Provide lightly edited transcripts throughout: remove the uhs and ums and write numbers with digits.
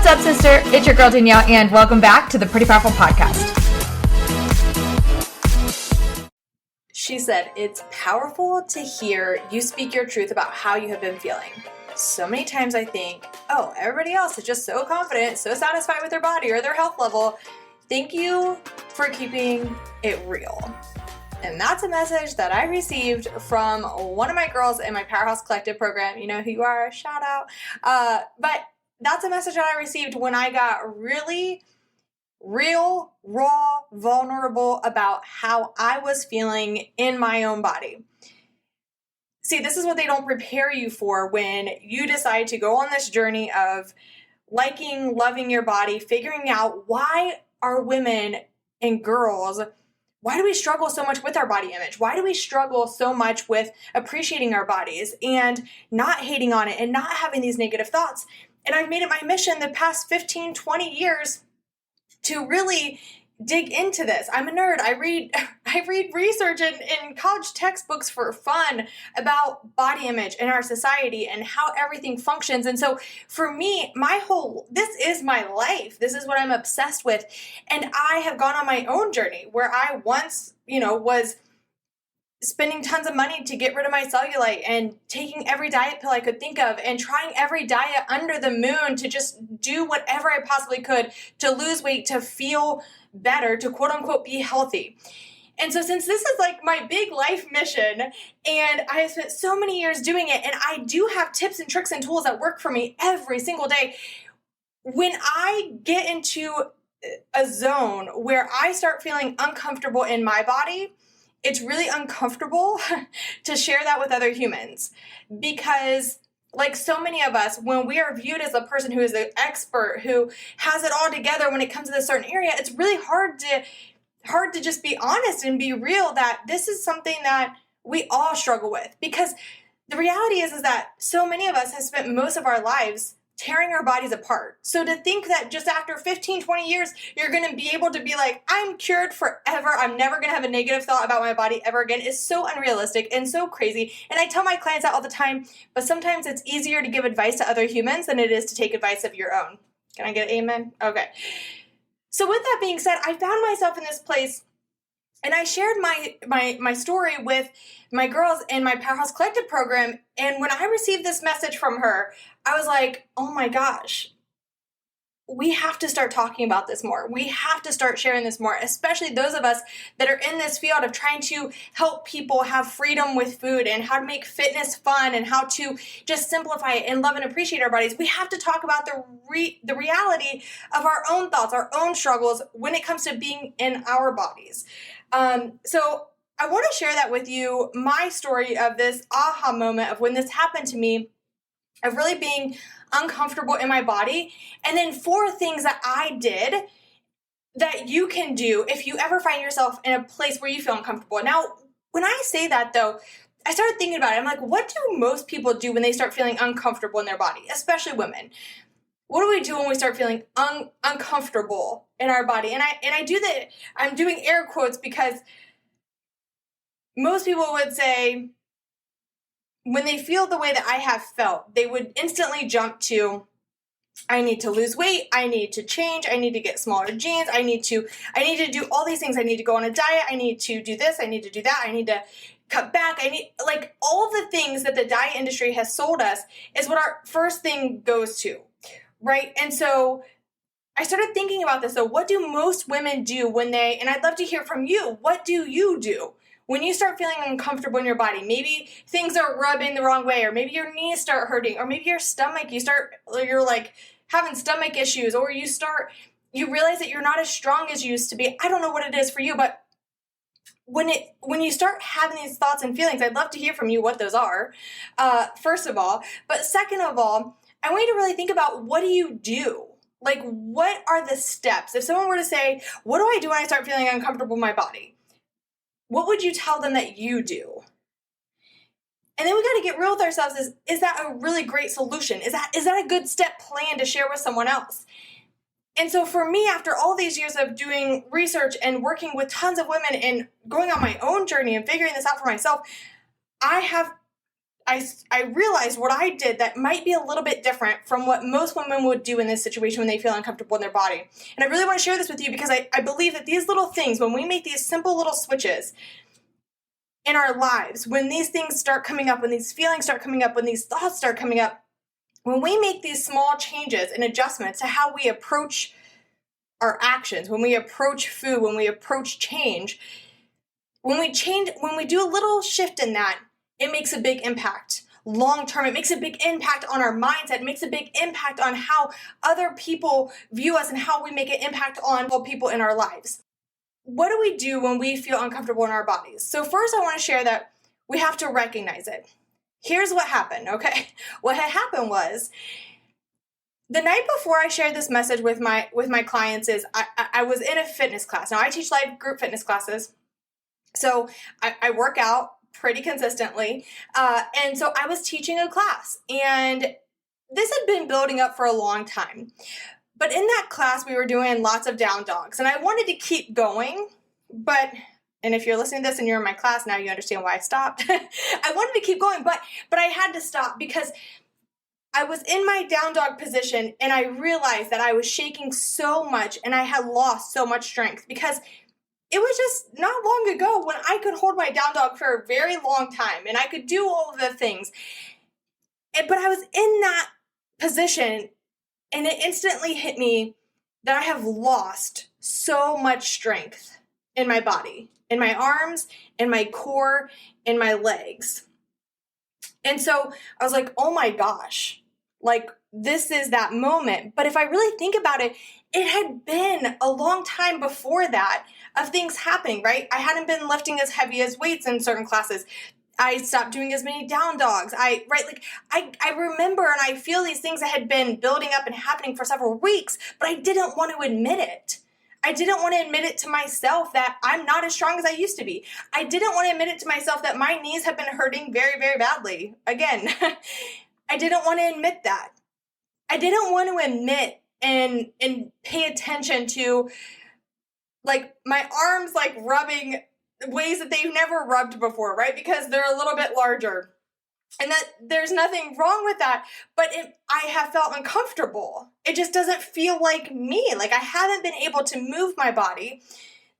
What's up, sister? It's your girl Danielle, and welcome back to the Pretty Powerful Podcast. She said, it's powerful to hear you speak your truth about how you have been feeling. So many times I think, oh, everybody else is just so confident, so satisfied with their body or their health level. Thank you for keeping it real. And that's a message that I received from one of my girls in my Powerhouse Collective program. You know who you are, shout out. But that's a message that I received when I got really real, raw, vulnerable about how I was feeling in my own body. See, this is what they don't prepare you for when you decide to go on this journey of liking, loving your body, figuring out why are women and girls, why do we struggle so much with our body image? Why do we struggle so much with appreciating our bodies and not hating on it and not having these negative thoughts? And I've made it my mission the past 15, 20 years to really dig into this. I'm a nerd. I read research in college textbooks for fun about body image in our society and how everything functions. And so for me, this is my life. This is what I'm obsessed with. And I have gone on my own journey where I once, was spending tons of money to get rid of my cellulite and taking every diet pill I could think of and trying every diet under the moon to just do whatever I possibly could to lose weight, to feel better, to quote unquote be healthy. And so since this is like my big life mission and I have spent so many years doing it, and I do have tips and tricks and tools that work for me every single day, when I get into a zone where I start feeling uncomfortable in my body, it's really uncomfortable to share that with other humans because, like so many of us, when we are viewed as a person who is the expert, who has it all together when it comes to this certain area, it's really hard to just be honest and be real that this is something that we all struggle with. Because the reality is that so many of us have spent most of our lives tearing our bodies apart. So to think that just after 15, 20 years, you're going to be able to be like, I'm cured forever, I'm never going to have a negative thought about my body ever again, is so unrealistic and so crazy. And I tell my clients that all the time, but sometimes it's easier to give advice to other humans than it is to take advice of your own. Can I get an amen? Okay. So with that being said, I found myself in this place, and I shared my story with my girls in my Powerhouse Collective program. And when I received this message from her, I was like, oh my gosh, we have to start talking about this more. We have to start sharing this more, especially those of us that are in this field of trying to help people have freedom with food and how to make fitness fun and how to just simplify it and love and appreciate our bodies. We have to talk about the reality of our own thoughts, our own struggles when it comes to being in our bodies. So I want to share that with you, my story of this aha moment of when this happened to me, of really being uncomfortable in my body, and then 4 things that I did that you can do if you ever find yourself in a place where you feel uncomfortable. Now, when I say that though, I started thinking about it. I'm like, what do most people do when they start feeling uncomfortable in their body, especially women? What do we do when we start feeling uncomfortable in our body? And I do that, I'm doing air quotes because most people would say, when they feel the way that I have felt, they would instantly jump to, I need to lose weight, I need to change, I need to get smaller jeans, I need to do all these things, I need to go on a diet, I need to do this, I need to do that, I need to cut back, I need, like, all the things that the diet industry has sold us is what our first thing goes to, right? And so I started thinking about this. So what do most women do when and I'd love to hear from you, what do you do when you start feeling uncomfortable in your body? Maybe things are rubbing the wrong way, or maybe your knees start hurting, or maybe your stomach, you're like having stomach issues, or you realize that you're not as strong as you used to be. I don't know what it is for you, but when you start having these thoughts and feelings, I'd love to hear from you what those are, first of all. But second of all, I want you to really think about, what do you do? Like, what are the steps? If someone were to say, what do I do when I start feeling uncomfortable in my body? What would you tell them that you do? And then we got to get real with ourselves. Is that a really great solution? Is that a good step plan to share with someone else? And so for me, after all these years of doing research and working with tons of women and going on my own journey and figuring this out for myself, I have I realized what I did that might be a little bit different from what most women would do in this situation when they feel uncomfortable in their body. And I really want to share this with you because I believe that these little things, when we make these simple little switches in our lives, when these things start coming up, when these feelings start coming up, when these thoughts start coming up, when we make these small changes and adjustments to how we approach our actions, when we approach food, when we approach change, when we do a little shift in that, it makes a big impact. Long term, it makes a big impact on our mindset. It makes a big impact on how other people view us and how we make an impact on people in our lives. What do we do when we feel uncomfortable in our bodies? So first I want to share that we have to recognize it. Here's what happened, okay? What had happened was the night before I shared this message with my clients is I was in a fitness class. Now I teach live group fitness classes. So I work out pretty consistently. And so I was teaching a class and this had been building up for a long time. But in that class, we were doing lots of down dogs and I wanted to keep going, and if you're listening to this and you're in my class, now you understand why I stopped. I wanted to keep going, but I had to stop because I was in my down dog position and I realized that I was shaking so much and I had lost so much strength because it was just not long ago when I could hold my down dog for a very long time and I could do all of the things. But I was in that position and it instantly hit me that I have lost so much strength in my body, in my arms, in my core, in my legs. And so I was like, oh my gosh, like this is that moment. But if I really think about it, it had been a long time before that of things happening, right? I hadn't been lifting as heavy as weights in certain classes. I stopped doing as many down dogs. I remember and I feel these things that had been building up and happening for several weeks, but I didn't want to admit it. I didn't want to admit it to myself that I'm not as strong as I used to be. I didn't want to admit it to myself that my knees have been hurting very, very badly. Again, I didn't want to admit that. I didn't want to admit and pay attention to like my arms like rubbing ways that they've never rubbed before, right? Because they're a little bit larger. And that there's nothing wrong with that, but I have felt uncomfortable. It just doesn't feel like me. Like I haven't been able to move my body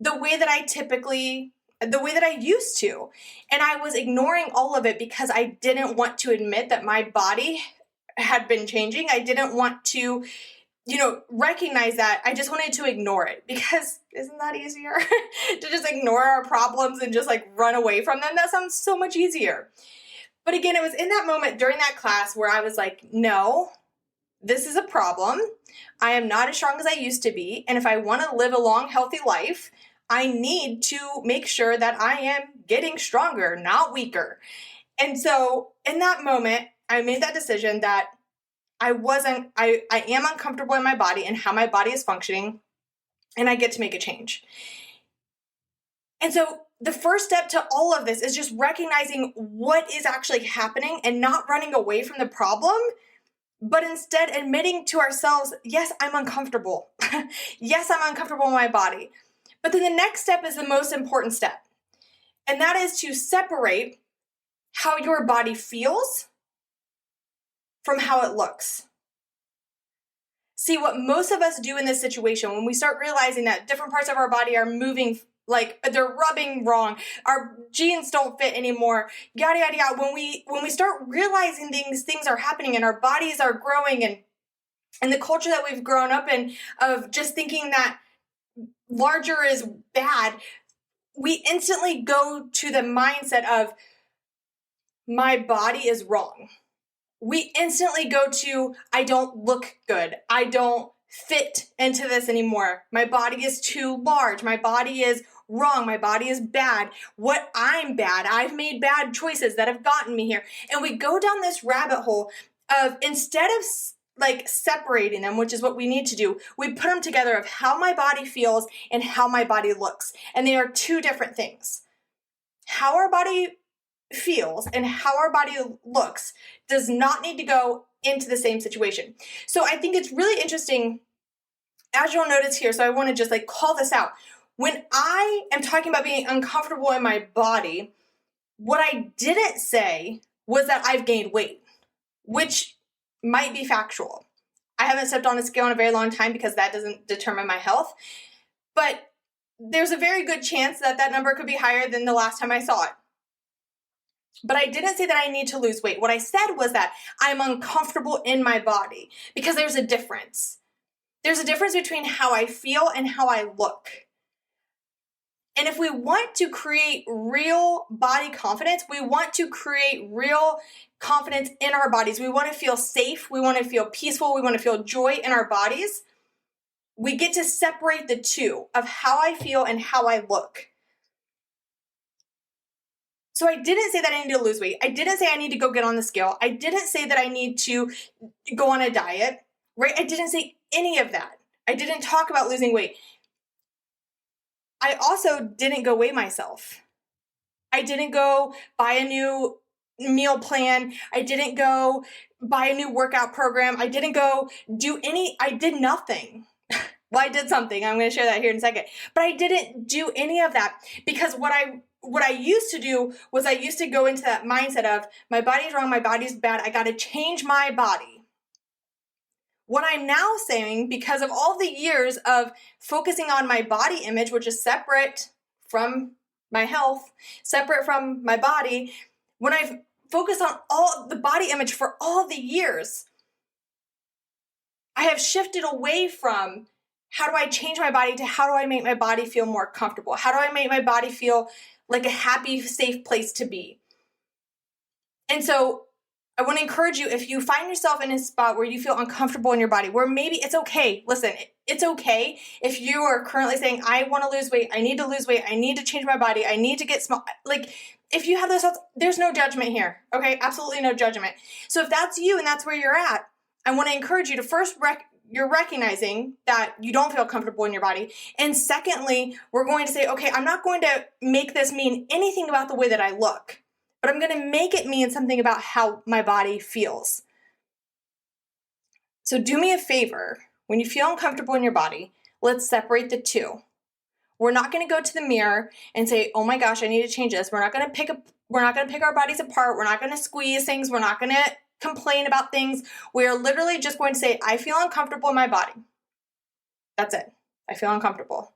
the way that I used to. And I was ignoring all of it because I didn't want to admit that my body had been changing. I didn't want to, recognize that. I just wanted to ignore it because isn't that easier to just ignore our problems and just like run away from them? That sounds so much easier. But again, it was in that moment during that class where I was like, no, this is a problem. I am not as strong as I used to be. And if I want to live a long, healthy life, I need to make sure that I am getting stronger, not weaker. And so in that moment, I made that decision that I am uncomfortable in my body and how my body is functioning, and I get to make a change. And so the first step to all of this is just recognizing what is actually happening and not running away from the problem, but instead admitting to ourselves, yes, I'm uncomfortable. Yes, I'm uncomfortable in my body. But then the next step is the most important step. And that is to separate how your body feels from how it looks. See, what most of us do in this situation, when we start realizing that different parts of our body are moving like they're rubbing wrong, our jeans don't fit anymore, yada, yada, yada. When we start realizing things are happening and our bodies are growing and the culture that we've grown up in of just thinking that larger is bad, we instantly go to the mindset of my body is wrong. We instantly go to, I don't look good. I don't fit into this anymore. My body is too large. My body is wrong. My body is bad. I'm bad. I've made bad choices that have gotten me here. And we go down this rabbit hole of instead of like separating them, which is what we need to do, we put them together of how my body feels and how my body looks. And they are two different things. How our body feels and how our body looks does not need to go into the same situation. So I think it's really interesting, as you'll notice here, so I want to just like call this out. When I am talking about being uncomfortable in my body, what I didn't say was that I've gained weight, which might be factual. I haven't stepped on a scale in a very long time because that doesn't determine my health. But there's a very good chance that that number could be higher than the last time I saw it. But I didn't say that I need to lose weight. What I said was that I'm uncomfortable in my body because there's a difference. There's a difference between how I feel and how I look. And if we want to create real body confidence, we want to create real confidence in our bodies. We want to feel safe. We want to feel peaceful. We want to feel joy in our bodies. We get to separate the two of how I feel and how I look. So I didn't say that I need to lose weight. I didn't say I need to go get on the scale. I didn't say that I need to go on a diet, right? I didn't say any of that. I didn't talk about losing weight. I also didn't go weigh myself. I didn't go buy a new meal plan. I didn't go buy a new workout program. I didn't go I did nothing. Well, I did something. I'm going to share that here in a second. But I didn't do any of that because what I used to do was I used to go into that mindset of my body's wrong, my body's bad, I got to change my body. What I'm now saying, because of all the years of focusing on my body image, which is separate from my health, separate from my body, when I've focused on all the body image for all the years, I have shifted away from how do I change my body to how do I make my body feel more comfortable? How do I make my body feel like a happy, safe place to be? And so I want to encourage you, if you find yourself in a spot where you feel uncomfortable in your body, where maybe it's okay. Listen, it's okay if you are currently saying, I want to lose weight. I need to lose weight. I need to change my body. I need to get small. Like, if you have those thoughts, there's no judgment here. Okay. Absolutely no judgment. So if that's you and that's where you're at, I want to encourage you to first you're recognizing that you don't feel comfortable in your body. And secondly, we're going to say, okay, I'm not going to make this mean anything about the way that I look, but I'm going to make it mean something about how my body feels. So do me a favor. When you feel uncomfortable in your body, let's separate the two. We're not going to go to the mirror and say, oh my gosh, I need to change this. We're not going to pick our bodies apart. We're not going to squeeze things. We're not going to complain about things. We're literally just going to say, I feel uncomfortable in my body. That's it. I feel uncomfortable.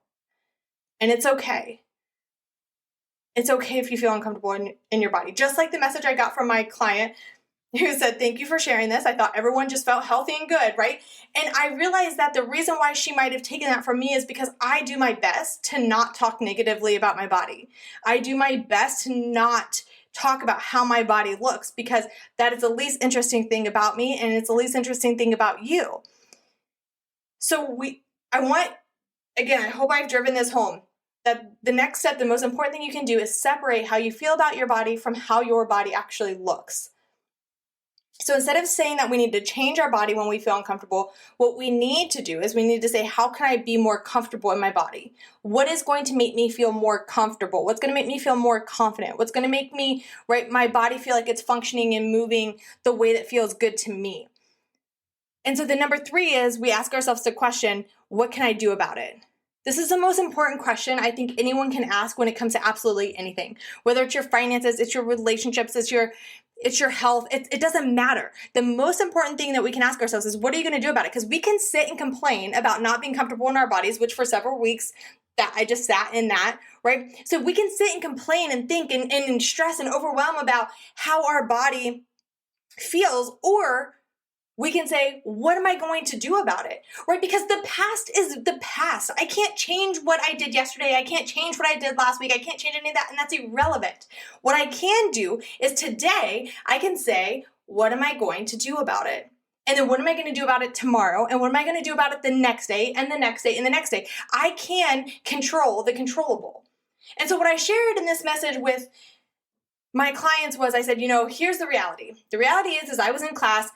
And it's okay. It's okay if you feel uncomfortable in your body. Just like the message I got from my client who said, thank you for sharing this. I thought everyone just felt healthy and good, right? And I realized that the reason why she might have taken that from me is because I do my best to not talk negatively about my body. I do my best to not talk about how my body looks because that is the least interesting thing about me and it's the least interesting thing about you. So I hope I've driven this home, that the next step, the most important thing you can do is separate how you feel about your body from how your body actually looks. So instead of saying that we need to change our body when we feel uncomfortable, what we need to do is we need to say, how can I be more comfortable in my body? What is going to make me feel more comfortable? What's going to make me feel more confident? What's going to make me, my body feel like it's functioning and moving the way that feels good to me? And so the number 3 is we ask ourselves the question, what can I do about it? This is the most important question I think anyone can ask when it comes to absolutely anything. Whether it's your finances, it's your relationships, it's your health, it doesn't matter. The most important thing that we can ask ourselves is, what are you going to do about it? Because we can sit and complain about not being comfortable in our bodies, which for several weeks that I just sat in that, right? So we can sit and complain and think and stress and overwhelm about how our body feels, or we can say, what am I going to do about it, right? Because the past is the past. I can't change what I did yesterday. I can't change what I did last week. I can't change any of that, and that's irrelevant. What I can do is today, I can say, what am I going to do about it? And then what am I going to do about it tomorrow? And what am I going to do about it the next day and the next day and the next day? I can control the controllable. And so what I shared in this message with my clients was, I said, here's the reality. The reality is I was in class.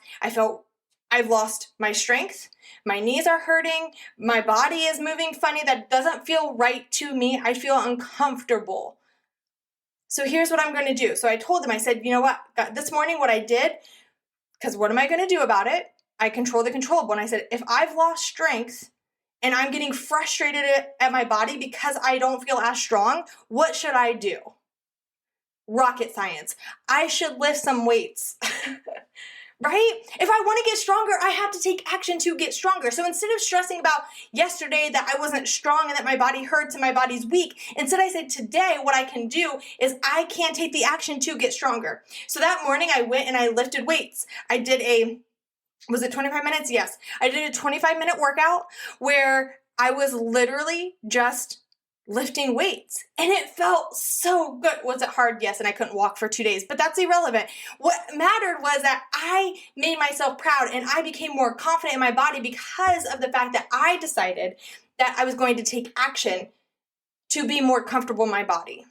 I've lost my strength. My knees are hurting. My body is moving funny. That doesn't feel right to me. I feel uncomfortable. So here's what I'm going to do. So I told them, I said, you know what? This morning what I did, because what am I going to do about it? I control the controllable. And I said, if I've lost strength and I'm getting frustrated at my body because I don't feel as strong, what should I do? rocket science. I should lift some weights. Right? If I want to get stronger, I have to take action to get stronger. So instead of stressing about yesterday that I wasn't strong and that my body hurts and my body's weak, instead I said today what I can do is I can take the action to get stronger. So that morning I went and I lifted weights. I did was it 25 minutes? Yes. I did a 25-minute workout where I was literally just lifting weights, and it felt so good. Was it hard? Yes, and I couldn't walk for 2 days, but that's irrelevant. What mattered was that I made myself proud and I became more confident in my body because of the fact that I decided that I was going to take action to be more comfortable in my body.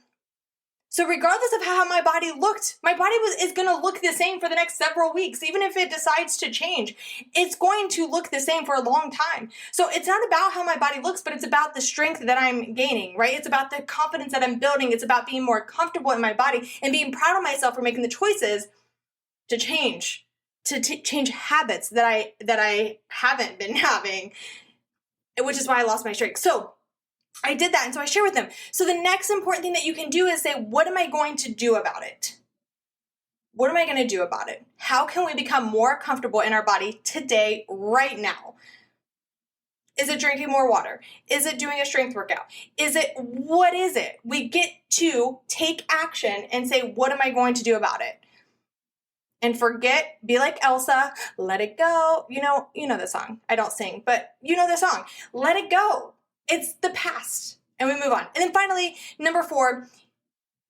So regardless of how my body looked, my body is going to look the same for the next several weeks. Even if it decides to change, it's going to look the same for a long time. So it's not about how my body looks, but it's about the strength that I'm gaining, right? It's about the confidence that I'm building. It's about being more comfortable in my body and being proud of myself for making the choices to change, change habits that I haven't been having, which is why I lost my streak. So I did that, and so I share with them. So the next important thing that you can do is say, what am I going to do about it? What am I going to do about it? How can we become more comfortable in our body today, right now? Is it drinking more water? Is it doing a strength workout? What is it? We get to take action and say, what am I going to do about it? And be like Elsa, let it go. You know the song. I don't sing, but you know the song. Let it go. It's the past, and we move on. And then finally, number 4,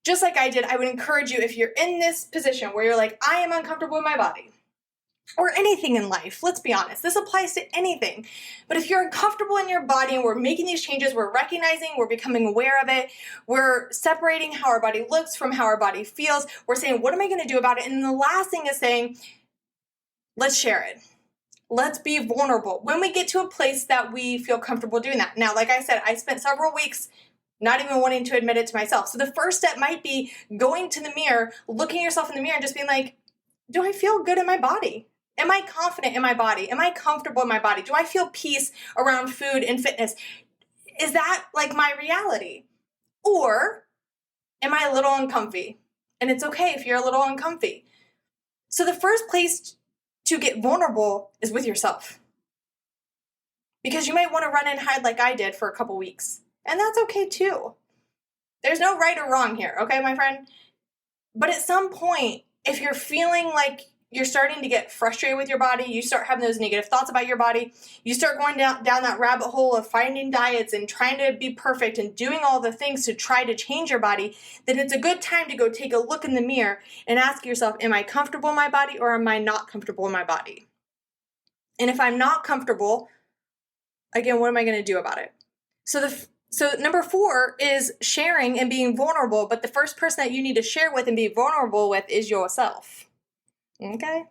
just like I did, I would encourage you, if you're in this position where you're like, I am uncomfortable in my body, or anything in life, let's be honest, this applies to anything. But if you're uncomfortable in your body and we're making these changes, we're recognizing, we're becoming aware of it, we're separating how our body looks from how our body feels, we're saying, what am I going to do about it? And the last thing is saying, let's share it. Let's be vulnerable when we get to a place that we feel comfortable doing that. Now, like I said, I spent several weeks not even wanting to admit it to myself. So the first step might be going to the mirror, looking at yourself in the mirror and just being like, do I feel good in my body? Am I confident in my body? Am I comfortable in my body? Do I feel peace around food and fitness? Is that like my reality? Or am I a little uncomfy? And it's okay if you're a little uncomfy. So the first place to get vulnerable is with yourself. Because you might want to run and hide like I did for a couple weeks. And that's okay too. There's no right or wrong here, okay, my friend? But at some point, if you're feeling like you're starting to get frustrated with your body, you start having those negative thoughts about your body, you start going down that rabbit hole of finding diets and trying to be perfect and doing all the things to try to change your body, then it's a good time to go take a look in the mirror and ask yourself, am I comfortable in my body or am I not comfortable in my body? And if I'm not comfortable, again, what am I going to do about it? So number 4 is sharing and being vulnerable, but the first person that you need to share with and be vulnerable with is yourself. Okay?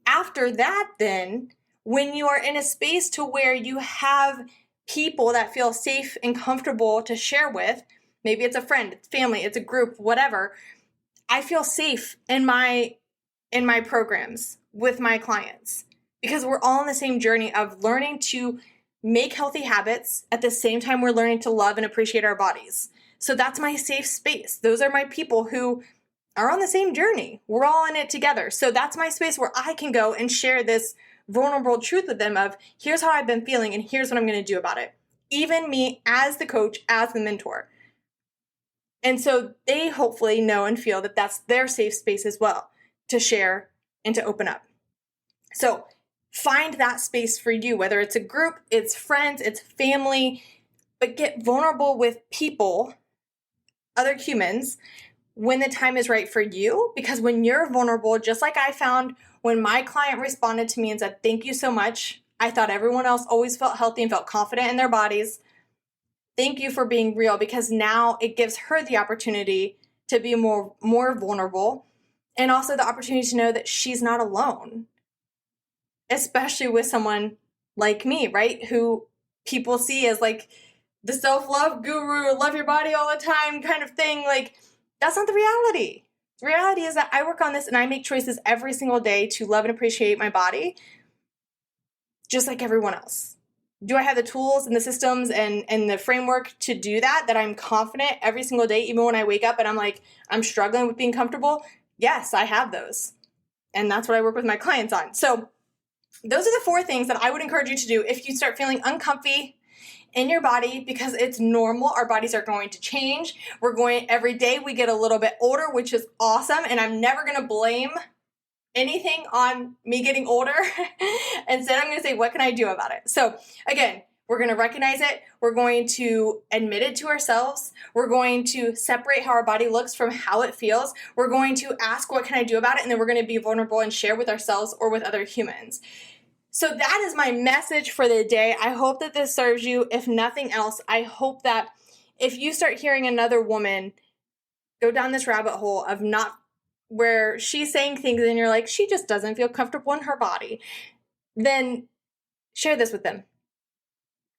After that, then, when you are in a space to where you have people that feel safe and comfortable to share with, maybe it's a friend, it's family, it's a group, whatever, I feel safe in my programs with my clients because we're all on the same journey of learning to make healthy habits at the same time we're learning to love and appreciate our bodies. So that's my safe space. Those are my people who are on the same journey. We're all in it together. So that's my space where I can go and share this vulnerable truth with them of here's how I've been feeling and here's what I'm going to do about it. Even me as the coach, as the mentor. And so they hopefully know and feel that that's their safe space as well to share and to open up. So find that space for you, whether it's a group, it's friends, it's family, but get vulnerable with people, other humans, when the time is right for you, because when you're vulnerable, just like I found when my client responded to me and said, thank you so much. I thought everyone else always felt healthy and felt confident in their bodies. Thank you for being real, because now it gives her the opportunity to be more vulnerable and also the opportunity to know that she's not alone, especially with someone like me, right? Who people see as like the self-love guru, love your body all the time kind of thing. Like, that's not the reality. The reality is that I work on this and I make choices every single day to love and appreciate my body, just like everyone else. Do I have the tools and the systems and the framework to do that I'm confident every single day, even when I wake up and I'm like, I'm struggling with being comfortable? Yes, I have those. And that's what I work with my clients on. So those are the 4 things that I would encourage you to do if you start feeling uncomfy in your body, because it's normal. Our bodies are going to change. Every day we get a little bit older, which is awesome. And I'm never going to blame anything on me getting older. Instead, I'm going to say, what can I do about it? So again, we're going to recognize it. We're going to admit it to ourselves. We're going to separate how our body looks from how it feels. We're going to ask, what can I do about it? And then we're going to be vulnerable and share with ourselves or with other humans. So that is my message for the day. I hope that this serves you. If nothing else, I hope that if you start hearing another woman go down this rabbit hole of not where she's saying things and you're like, she just doesn't feel comfortable in her body, then share this with them.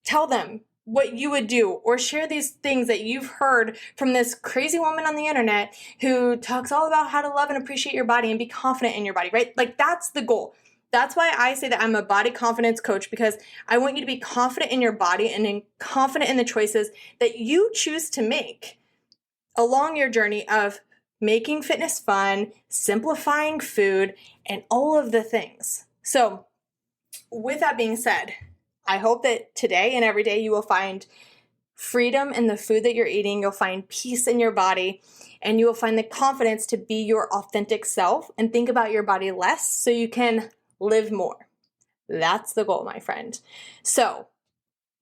Tell them what you would do, or share these things that you've heard from this crazy woman on the internet who talks all about how to love and appreciate your body and be confident in your body, right? Like, that's the goal. That's why I say that I'm a body confidence coach, because I want you to be confident in your body and confident in the choices that you choose to make along your journey of making fitness fun, simplifying food, and all of the things. So with that being said, I hope that today and every day you will find freedom in the food that you're eating. You'll find peace in your body, and you will find the confidence to be your authentic self and think about your body less so you can live more. That's the goal, my friend. So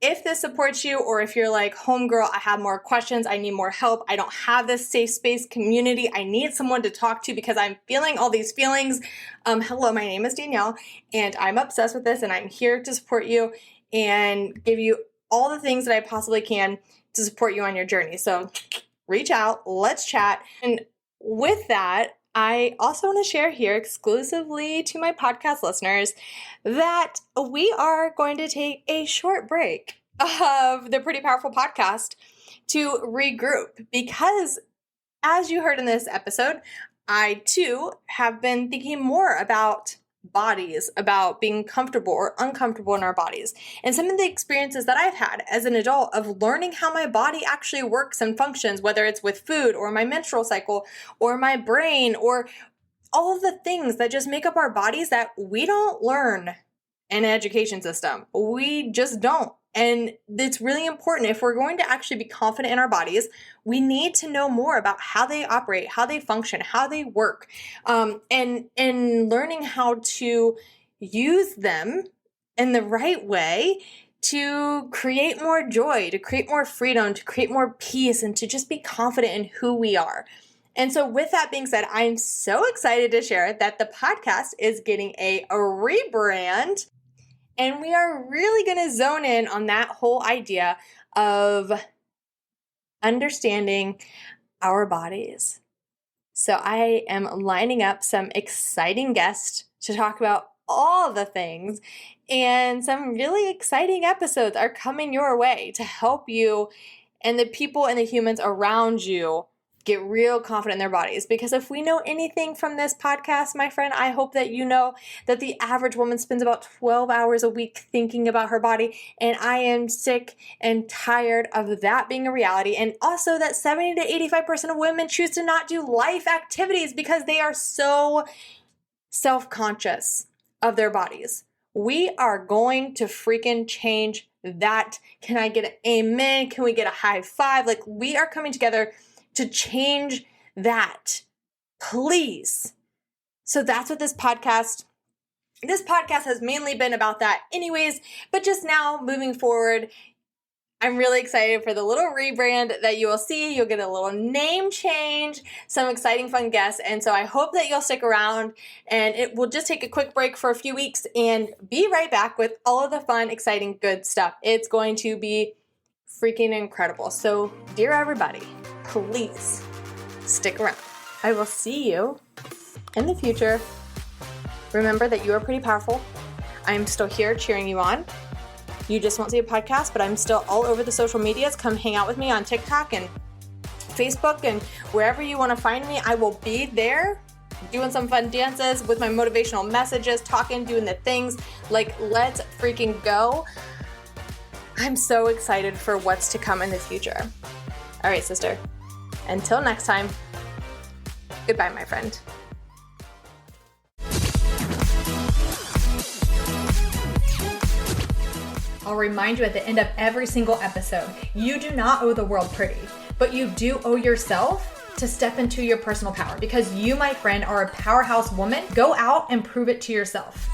if this supports you, or if you're like, homegirl, I have more questions, I need more help, I don't have this safe space community, I need someone to talk to because I'm feeling all these feelings. Hello, my name is Danielle, and I'm obsessed with this, and I'm here to support you and give you all the things that I possibly can to support you on your journey. So reach out, let's chat. And with that, I also want to share here exclusively to my podcast listeners that we are going to take a short break of the Pretty Powerful podcast to regroup, because as you heard in this episode, I too have been thinking more about bodies, about being comfortable or uncomfortable in our bodies, and some of the experiences that I've had as an adult of learning how my body actually works and functions, whether it's with food or my menstrual cycle or my brain or all of the things that just make up our bodies that we don't learn in an education system. We just don't. And it's really important. If we're going to actually be confident in our bodies, we need to know more about how they operate, how they function, how they work, and learning how to use them in the right way to create more joy, to create more freedom, to create more peace, and to just be confident in who we are. And so with that being said, I'm so excited to share that the podcast is getting a rebrand. And we are really going to zone in on that whole idea of understanding our bodies. So I am lining up some exciting guests to talk about all the things, and some really exciting episodes are coming your way to help you and the people and the humans around you get real confident in their bodies. Because if we know anything from this podcast, my friend, I hope that you know that the average woman spends about 12 hours a week thinking about her body. And I am sick and tired of that being a reality. And also that 70 to 85% of women choose to not do life activities because they are so self-conscious of their bodies. We are going to freaking change that. Can I get an amen? Can we get a high five? Like, we are coming together to change that, please. So that's what this podcast has mainly been about, that anyways, but just now moving forward, I'm really excited for the little rebrand that you will see. You'll get a little name change, some exciting fun guests, and so I hope that you'll stick around, and it will just take a quick break for a few weeks and be right back with all of the fun, exciting, good stuff. It's going to be freaking incredible. So, dear everybody, please stick around. I will see you in the future. Remember that you are pretty powerful. I'm still here cheering you on. You just won't see a podcast, but I'm still all over the social medias. Come hang out with me on TikTok and Facebook and wherever you want to find me. I will be there doing some fun dances with my motivational messages, talking, doing the things. Like, let's freaking go. I'm so excited for what's to come in the future. All right, sister. Until next time, goodbye, my friend. I'll remind you at the end of every single episode, you do not owe the world pretty, but you do owe yourself to step into your personal power, because you, my friend, are a powerhouse woman. Go out and prove it to yourself.